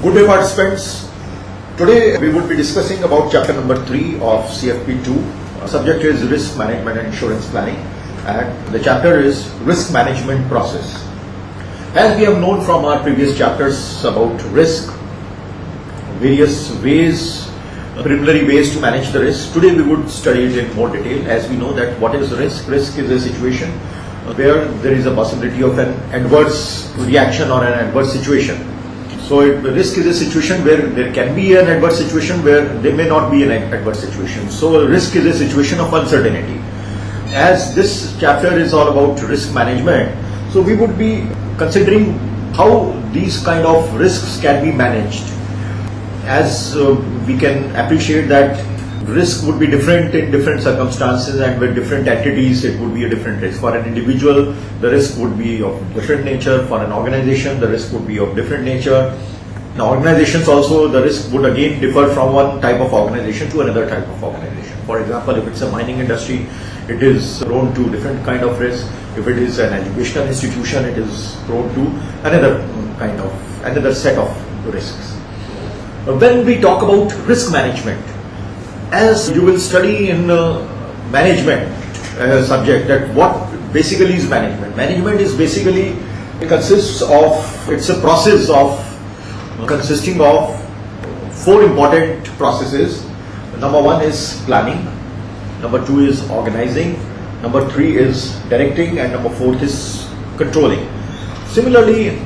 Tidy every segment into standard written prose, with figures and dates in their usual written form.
Good day, participants. Today we would be discussing about chapter number 3 of CFP2. Subject is risk management and insurance planning, and the chapter is risk management process. As we have known from our previous chapters about risk, various ways, preliminary ways to manage the risk, today we would study it in more detail. As we know that what is risk? Risk is a situation where there is a possibility of an adverse reaction or an adverse situation. So risk is a situation where there can be an adverse situation, where there may not be an adverse situation. So risk is a situation of uncertainty. As this chapter is all about risk management, so we would be considering how these kind of risks can be managed. As we can appreciate that risk would be different in different circumstances, and with different entities it would be a different risk. For an individual, the risk would be of different nature. For an organization, the risk would be of different nature. In organizations also, the risk would again differ from one type of organization to another type of organization. For example, if it's a mining industry, it is prone to different kind of risk. If it is an educational institution, it is prone to another set of risks. When we talk about risk management, as you will study in management subject, that what basically is management. Management is basically, it's a process of consisting of 4 important processes. Number 1 is planning, number 2 is organizing, number 3 is directing, and number 4 is controlling. Similarly,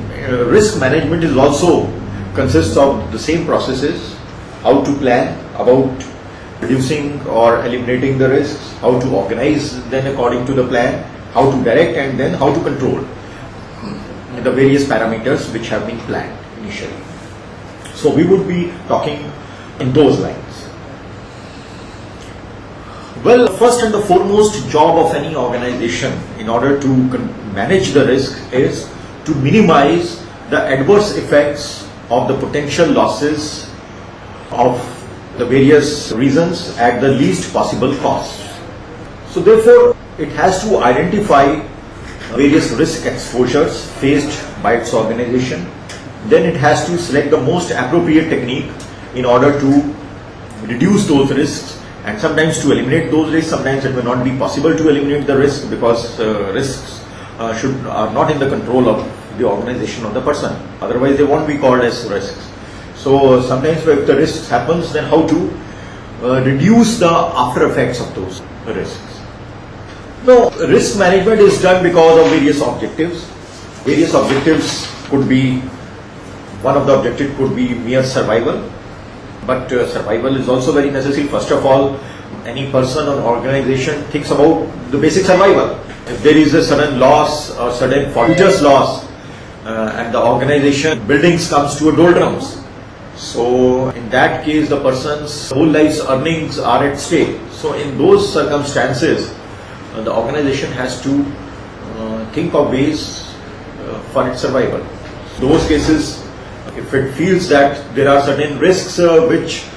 risk management is also consists of the same processes: how to plan about reducing or eliminating the risks, how to organize then according to the plan, how to direct, and then how to control the various parameters which have been planned initially. So we would be talking in those lines. Well, first and the foremost job of any organization in order to manage the risk is to minimize the adverse effects of the potential losses of the various reasons at the least possible cost. So therefore, it has to identify various risk exposures faced by its organization. Then it has to select the most appropriate technique in order to reduce those risks, and sometimes to eliminate those risks. Sometimes it may not be possible to eliminate the risk because risks are not in the control of the organization or the person. Otherwise, they won't be called as risks. So sometimes if the risks happens, then how to reduce the after effects of those risks. Now, risk management is done because of various objectives. Various objectives could be, one of the objectives could be mere survival, but survival is also very necessary. First of all, any person or organization thinks about the basic survival. If there is a sudden loss or sudden fortuitous loss, and the organization buildings comes to a doldrums, so in that case the person's whole life's earnings are at stake. So in those circumstances, the organization has to think of ways for its survival. Those cases, if it feels that there are certain risks which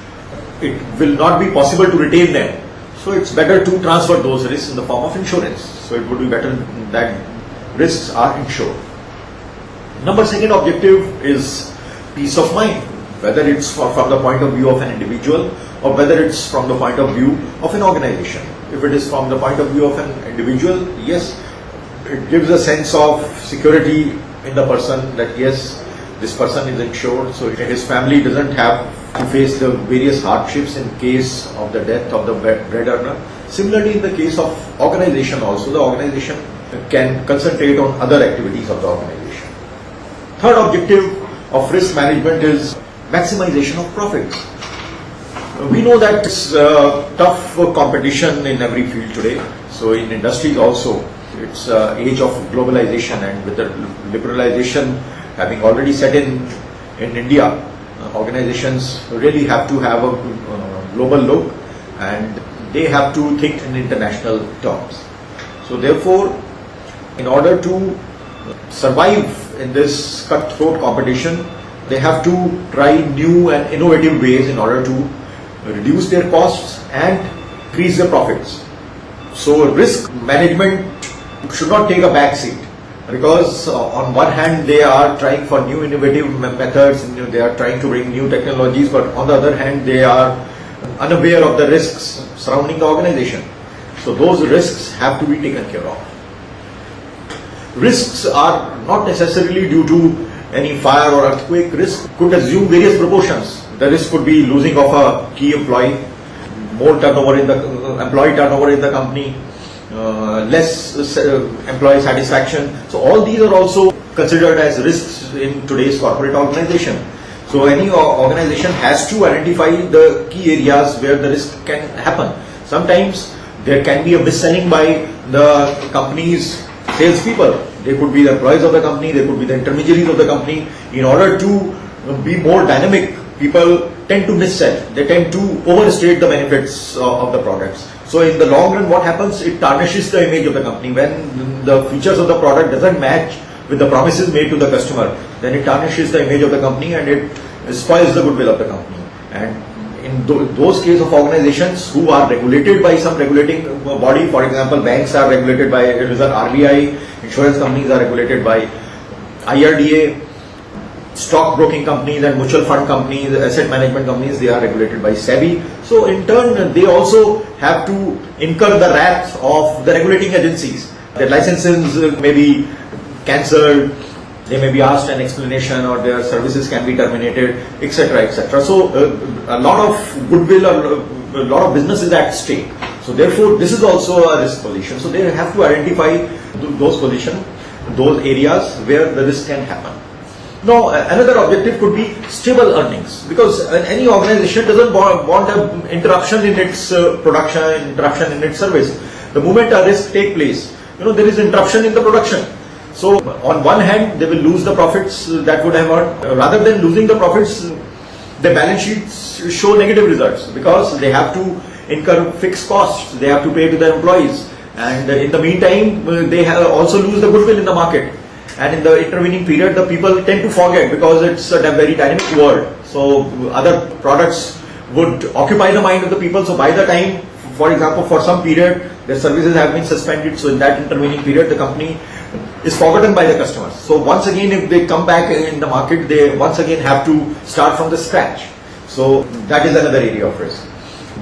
it will not be possible to retain them, so it's better to transfer those risks in the form of insurance. So it would be better that risks are insured. Number 2 objective is peace of mind, whether it's from the point of view of an individual or whether it's from the point of view of an organization. If it is from the point of view of an individual, yes, it gives a sense of security in the person that yes, this person is insured, so his family doesn't have to face the various hardships in case of the death of the bread earner. Similarly, in the case of organization also, the organization can concentrate on other activities of the organization. Third objective of risk management is maximization of profits. We know that it's tough competition in every field today. So in industries also, it's age of globalization, and with the liberalization having already set in India, organizations really have to have a global look, and they have to think in international terms. So therefore, in order to survive in this cutthroat competition, they have to try new and innovative ways in order to reduce their costs and increase their profits. So risk management should not take a back seat. because on one hand they are trying for new innovative methods, they are trying to bring new technologies, but on the other hand they are unaware of the risks surrounding the organization. So those risks have to be taken care of. Risks are not necessarily due to any fire or earthquake. Risk could assume various proportions. The risk could be losing of a key employee, more turnover in the employee turnover in the company, less employee satisfaction. So all these are also considered as risks in today's corporate organization. So any organization has to identify the key areas where the risk can happen. Sometimes there can be a mis-selling by the company's salespeople. They could be the employees of the company, they could be the intermediaries of the company. In order to be more dynamic, people tend to mis-sell. They tend to overstate the benefits of the products. So in the long run, what happens? It tarnishes the image of the company. When the features of the product doesn't match with the promises made to the customer, then it tarnishes the image of the company and it spoils the goodwill of the company. And in those cases of organizations who are regulated by some regulating body, for example, banks are regulated by RBI, insurance companies are regulated by IRDA, stock broking companies and mutual fund companies, asset management companies, they are regulated by SEBI. So in turn, they also have to incur the wrath of the regulating agencies. Their licenses may be cancelled, they may be asked an explanation, or their services can be terminated, etc., etc. So a lot of goodwill or a lot of business is at stake. So therefore, this is also a risk position. So they have to identify those positions, those areas where the risk can happen. Now, another objective could be stable earnings, because any organization doesn't want an interruption in its production, interruption in its service. The moment a risk takes place, there is interruption in the production. So, on one hand, they will lose the profits that would have earned. Rather than losing the profits, their balance sheets show negative results, because they have to incur fixed costs, they have to pay to their employees, and in the meantime, they also lose the goodwill in the market. And in the intervening period, the people tend to forget, because it's a very dynamic world. So other products would occupy the mind of the people. So by the time, for example, for some period, their services have been suspended. So in that intervening period, the company is forgotten by the customers. So once again, if they come back in the market, they once again have to start from the scratch. So that is another area of risk.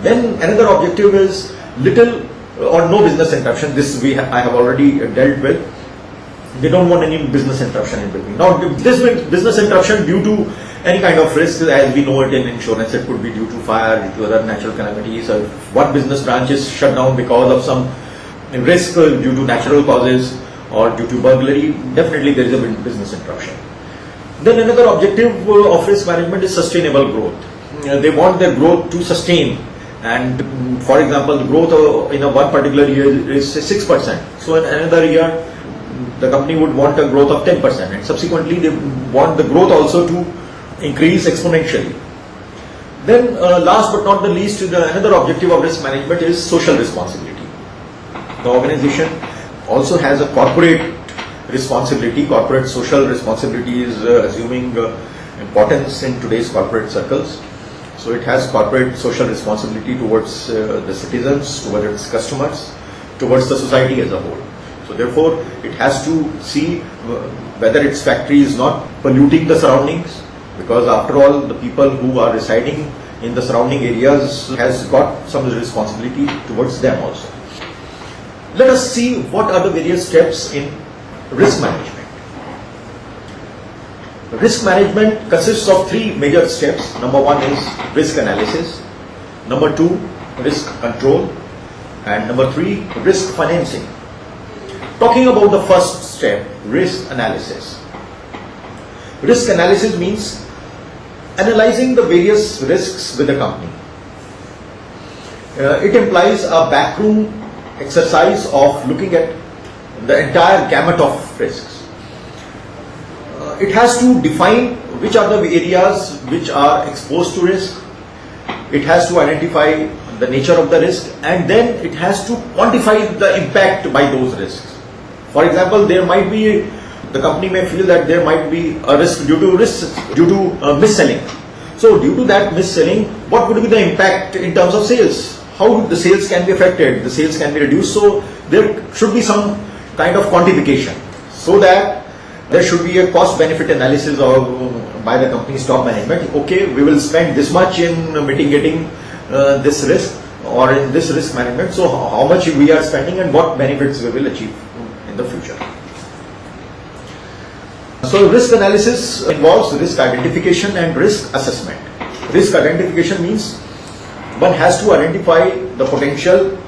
Then another objective is little or no business interruption. This I have already dealt with. They don't want any business interruption in between. Now, this business interruption due to any kind of risk, as we know it in insurance, it could be due to fire, due to other natural calamities, or one business branch is shut down because of some risk due to natural causes or due to burglary. Definitely there is a business interruption. Then another objective of risk management is sustainable growth. They want their growth to sustain. And for example, the growth in a one particular year is 6%. So in another year, the company would want a growth of 10%, and subsequently they want the growth also to increase exponentially. Then last but not the least, another objective of risk management is social responsibility. The organization also has a corporate responsibility. Corporate social responsibility is assuming importance in today's corporate circles. So it has corporate social responsibility towards the citizens, towards its customers, towards the society as a whole. So therefore, it has to see whether its factory is not polluting the surroundings, because after all, the people who are residing in the surrounding areas has got some responsibility towards them also. Let us see what are the various steps in risk management. Risk management consists of three major steps. Number one is risk analysis. Number two, risk control. And number three, risk financing. Talking about the first step, risk analysis. Risk analysis means analyzing the various risks with the company. It implies a backroom exercise of looking at the entire gamut of risks. It has to define which are the areas which are exposed to risk. It has to identify the nature of the risk, and then it has to quantify the impact by those risks. For example, there might be, the company may feel that there might be a risk due to mis-selling. So due to that mis-selling, what would be the impact in terms of sales? How the sales can be affected? The sales can be reduced. So there should be some kind of quantification. So so that there should be a cost benefit analysis by the company's top management. Okay, we will spend this much in mitigating this risk or in this risk management, so how much we are spending and what benefits we will achieve in the future. So risk analysis involves risk identification and risk assessment. Risk identification means one has to identify the potential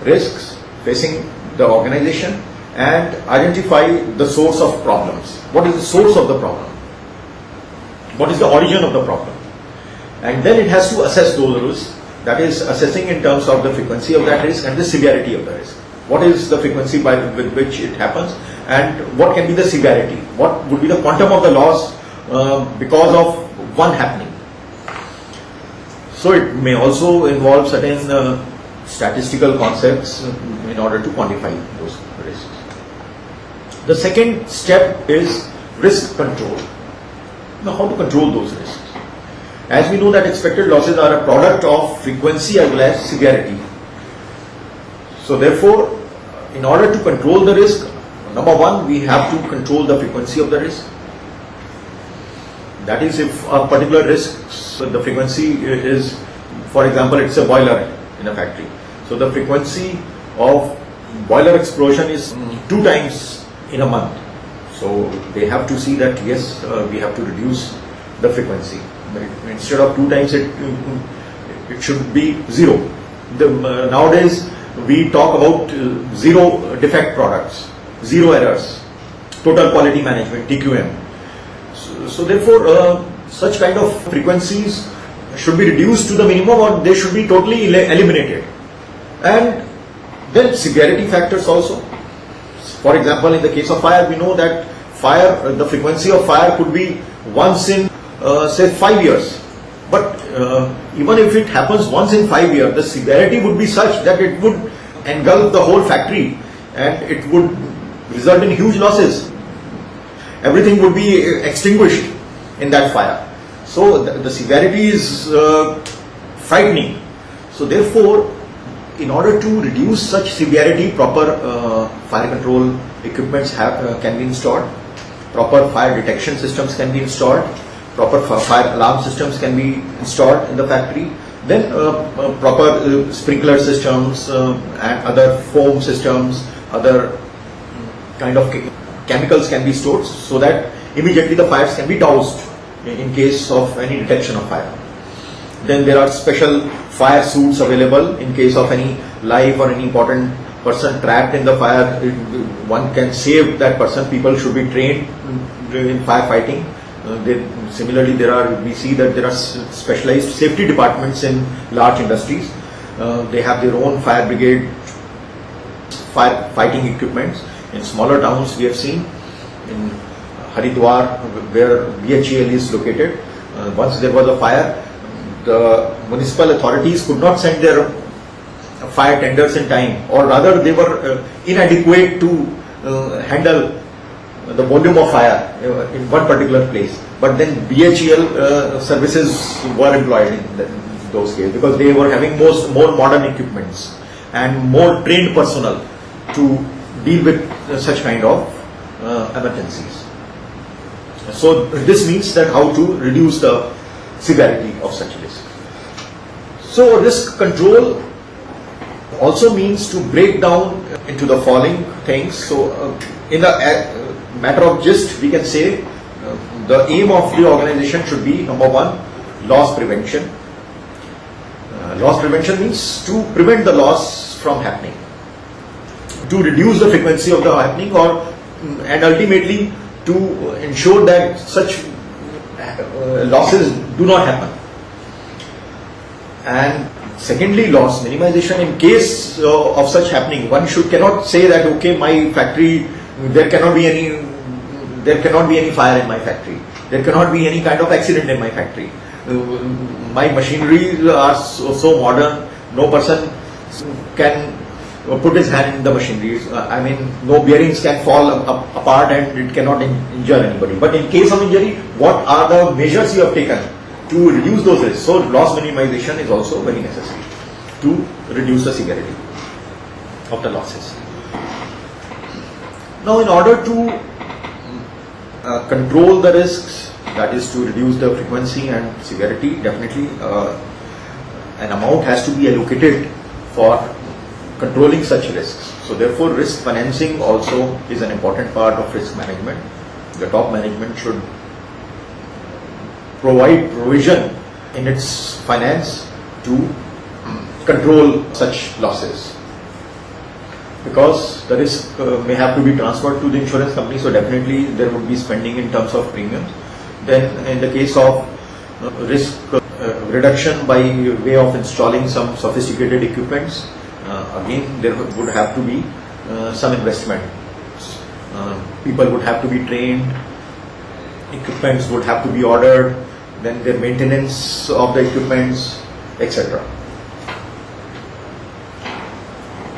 risks facing the organization and identify the source of problems. What is the source of the problem? What is the origin of the problem? And then it has to assess those risks, that is assessing in terms of the frequency of that risk and the severity of the risk. What is the frequency with which it happens and what can be the severity? What would be the quantum of the loss because of one happening? So it may also involve certain statistical concepts in order to quantify those risks. The second step is risk control. Now, how to control those risks? As we know that expected losses are a product of frequency as well as severity. So therefore, in order to control the risk, number one, we have to control the frequency of the risk. That is, if a particular risk, the frequency is, for example, it's a boiler in a factory. So the frequency of boiler explosion is 2 times in a month. So they have to see that yes, we have to reduce the frequency. Instead of 2 times, it should be 0. Nowadays we talk about zero defect products, 0 errors, total quality management, TQM. So therefore, such kind of frequencies should be reduced to the minimum or they should be totally eliminated. And then severity factors also. For example, in the case of fire, we know that the frequency of fire could be once in say 5 years. But even if it happens once in 5 years, the severity would be such that it would engulf the whole factory and it would result in huge losses. Everything would be extinguished in that fire. So the severity is frightening. So therefore, in order to reduce such severity, proper fire control equipments can be installed, proper fire detection systems can be installed, proper fire alarm systems can be installed in the factory, then proper sprinkler systems and other foam systems, other kind of chemicals can be stored so that immediately the fires can be doused in case of any detection of fire. Then there are special fire suits available in case of any live or any important person trapped in the fire. One can save that person. People should be trained in firefighting. Similarly, we see that there are specialized safety departments in large industries. They have their own fire brigade firefighting equipments. In smaller towns, we have seen in Haridwar, where BHEL is located. Once there was a fire, the municipal authorities could not send their fire tenders in time, or rather they were inadequate to handle the volume of fire in one particular place. But then BHEL services were employed in those cases because they were having more modern equipments and more trained personnel to deal with such kind of emergencies. So this means that how to reduce the severity of such risk. So risk control also means to break down into the following things. So in the matter of gist, we can say the aim of the organization should be, number one, loss prevention. Loss prevention means to prevent the loss from happening, to reduce the frequency of the happening, and ultimately to ensure that such losses do not happen. And secondly, loss minimization. In case of such happening, one cannot say that okay, my factory, there cannot be any fire in my factory, there cannot be any kind of accident in my factory. My machineries are so modern, no person can put his hand in the machinery. I mean, no bearings can fall apart and it cannot injure anybody. But in case of injury, what are the measures you have taken to reduce those risks? So loss minimization is also very necessary to reduce the severity of the losses. Now, in order to control the risks, that is to reduce the frequency and severity, definitely an amount has to be allocated for controlling such risks. So therefore, risk financing also is an important part of risk management. The top management should provide provision in its finance to control such losses, because the risk may have to be transferred to the insurance company, so definitely there would be spending in terms of premiums. Then in the case of risk reduction by way of installing some sophisticated equipments, again there would have to be some investment. People would have to be trained, equipments would have to be ordered, then their maintenance of the equipments, etc.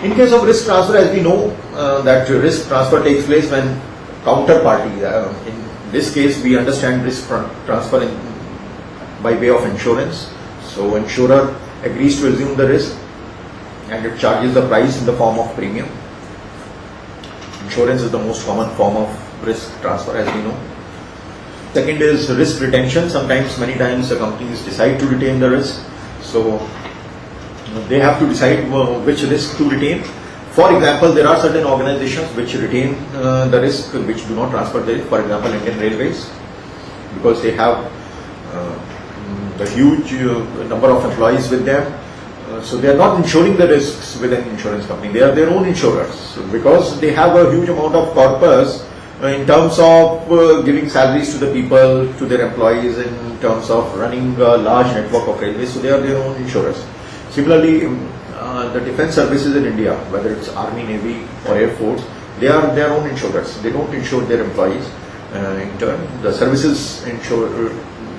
In case of risk transfer, as we know that risk transfer takes place when counterparty, in this case we understand risk transfer by way of insurance. So insurer agrees to assume the risk and it charges the price in the form of premium. Insurance is the most common form of risk transfer, as we know. Second is risk retention. Many times the companies decide to retain the risk. So they have to decide which risk to retain. For example, there are certain organizations which retain the risk, which do not transfer the risk. For example, Indian Railways, because they have a huge number of employees with them. So they are not insuring the risks with an insurance company. They are their own insurers, because they have a huge amount of corpus in terms of giving salaries to the people, to their employees, in terms of running a large network of railways. So they are their own insurers. Similarly, the defense services in India, whether it's Army, Navy or Air Force, they are their own insurers. They don't insure their employees. In turn, the services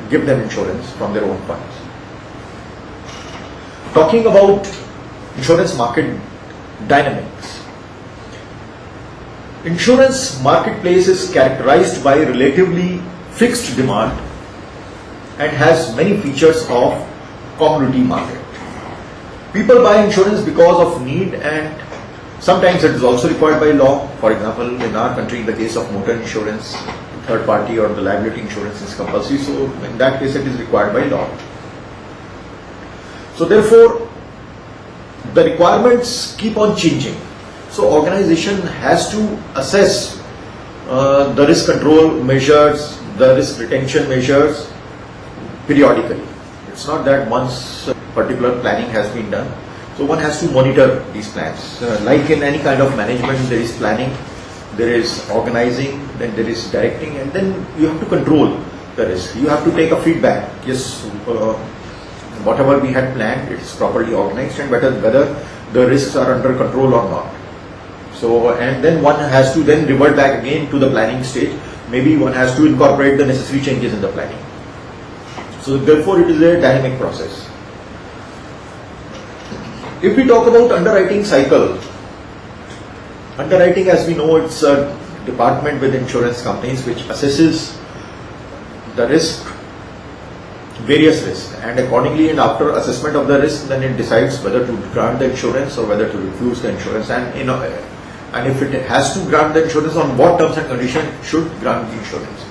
give them insurance from their own funds. Talking about insurance market dynamics. Insurance marketplace is characterized by relatively fixed demand and has many features of commodity market. People buy insurance because of need, and sometimes it is also required by law. For example, in our country, in the case of motor insurance, third party or the liability insurance is compulsory. So in that case, it is required by law. So therefore, the requirements keep on changing. So organization has to assess the risk control measures, the risk retention measures periodically. It's not that once particular planning has been done. So one has to monitor these plans. Like in any kind of management, there is planning, there is organizing, then there is directing, and then you have to control the risk. You have to take a feedback. Yes, whatever we had planned, it's properly organized, and whether the risks are under control or not. So, and then one has to then revert back again to the planning stage. Maybe one has to incorporate the necessary changes in the planning. So therefore, it is a dynamic process. If we talk about underwriting cycle, underwriting, as we know, it's a department with insurance companies which assesses the risk, various risks, and accordingly, and after assessment of the risk, then it decides whether to grant the insurance or whether to refuse the insurance, and if it has to grant the insurance, on what terms and conditions should grant the insurance.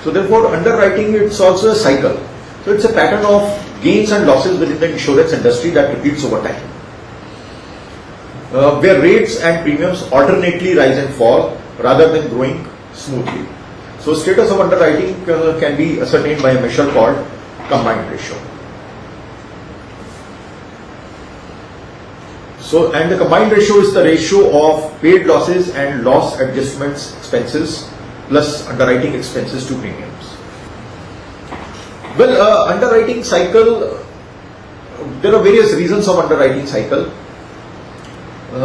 So therefore, underwriting, it's also a cycle. So it's a pattern of gains and losses within the insurance industry that repeats over time, where rates and premiums alternately rise and fall rather than growing smoothly. So status of underwriting can be ascertained by a measure called combined ratio. So, and the combined ratio is the ratio of paid losses and loss adjustments expenses plus underwriting expenses to premiums. Well, underwriting cycle, there are various reasons of underwriting cycle.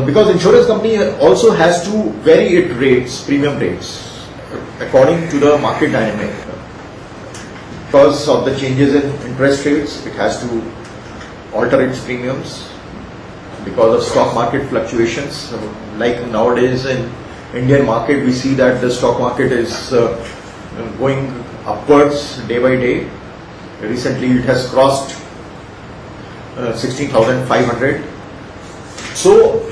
Because insurance company also has to vary its rates, premium rates, according to the market dynamic. Because of the changes in interest rates, it has to alter its premiums. Because of stock market fluctuations, like nowadays in Indian market, we see that the stock market is going upwards day by day. Recently, it has crossed 16,500. So,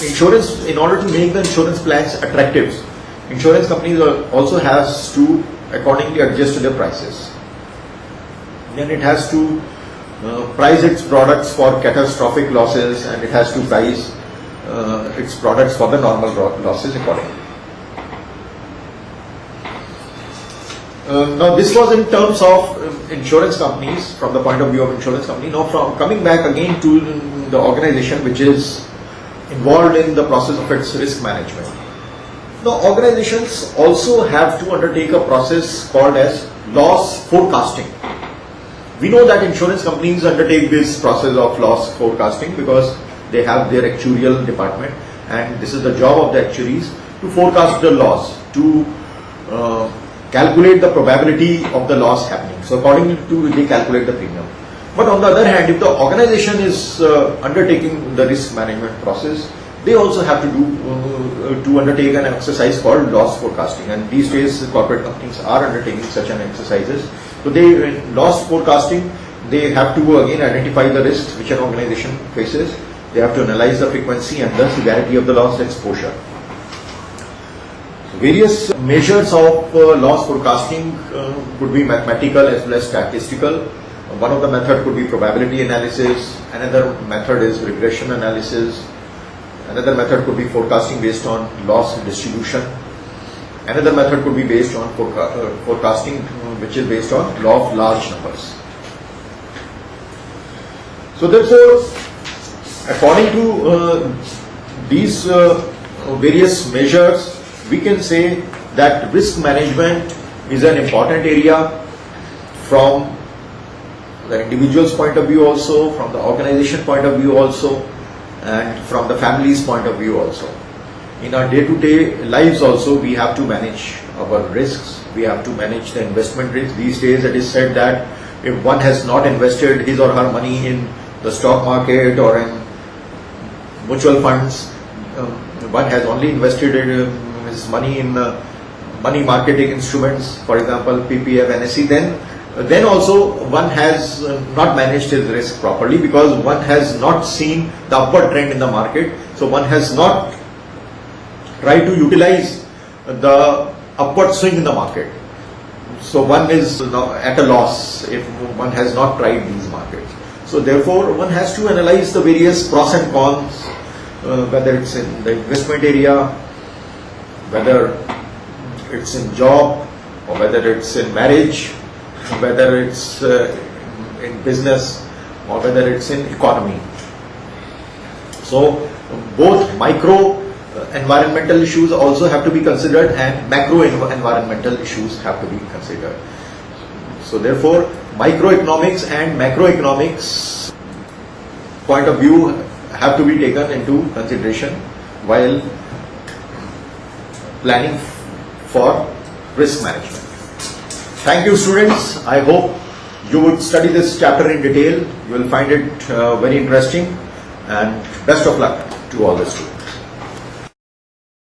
insurance, in order to make the insurance plans attractive, insurance companies also has to accordingly adjust their prices. Then it has to price its products for catastrophic losses, and it has to price its products for the normal losses accordingly. Now this was in terms of insurance companies, from the point of view of insurance company. Now from coming back again to the organization which is involved in the process of its risk management. Now organizations also have to undertake a process called as loss forecasting. We know that insurance companies undertake this process of loss forecasting because they have their actuarial department, and this is the job of the actuaries to forecast the loss, to calculate the probability of the loss happening. So according to they calculate the premium. But on the other hand, if the organization is undertaking the risk management process, they also have to undertake an exercise called loss forecasting. And these days, corporate companies are undertaking such an exercises. So they in loss forecasting, they have to again identify the risks which an organization faces. They have to analyze the frequency and the severity of the loss exposure. Various measures of loss forecasting could be mathematical as well as statistical. One of the method could be probability analysis. Another method is regression analysis. Another method could be forecasting based on loss distribution. Another method could be based on forecasting which is based on law of large numbers. So therefore, according to these various measures, we can say that risk management is an important area from the individual's point of view also, from the organization point of view also, and from the family's point of view also. In our day-to-day lives also, we have to manage our risks, we have to manage the investment risk. These days it is said that if one has not invested his or her money in the stock market or in mutual funds, one has only invested his money in money marketing instruments, for example PPF, NSE, then also one has not managed his risk properly because one has not seen the upward trend in the market. So one has not tried to utilize the upward swing in the market. So one is at a loss if one has not tried these markets. So therefore one has to analyze the various pros and cons, whether it's in the investment area, whether it's in job, or whether it's in marriage, whether it's in business, or whether it's in economy. So both micro environmental issues also have to be considered and macro environmental issues have to be considered. So therefore microeconomics and macroeconomics point of view have to be taken into consideration while planning for risk management. Thank you, students. I hope you would study this chapter in detail. You will find it very interesting, and best of luck to all the students.